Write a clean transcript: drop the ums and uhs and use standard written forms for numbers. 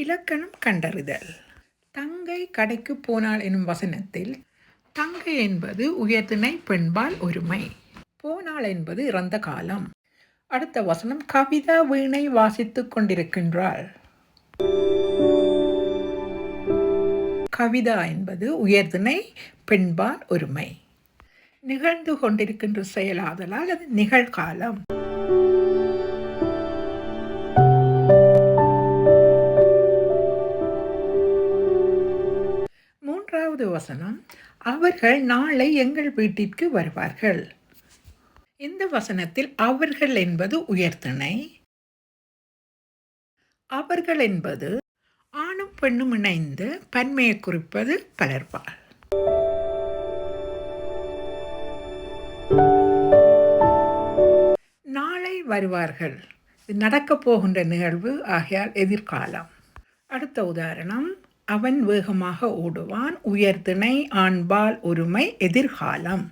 இலக்கணம் கண்டறிதல். தங்கை கடைக்கு போனாள் எனும் வசனத்தில் தங்கை என்பது உயர்திணை பெண்பால் ஒருமை. போனாள் என்பது இறந்த காலம். அடுத்த வசனம் கவிதா வீணை வாசித்துக் கொண்டிருக்கின்றாள். கவிதா என்பது உயர்திணை பெண்பால் ஒருமை. நிகழ்ந்து கொண்டிருக்கின்ற செயலாதலால் அது நிகழ்காலம். மூன்றாவது வசனம் அவர்கள் நாளை எங்கள் வீட்டிற்கு வருவார்கள். இந்த வசனத்தில் அவர்கள் என்பது உயர்திணை. அவர்கள் என்பது ஆணும் பெண்ணும் இணைந்து பன்மையை குறிப்பது பலர்பால். நாளை வருவார்கள், இது நடக்கப் போகின்ற நிகழ்வு ஆகையால் எதிர்காலம். அடுத்த உதாரணம் அவன் வேகமாக ஓடுவான். உயர்திணை ஆண்பால் ஒருமை எதிர்காலம்.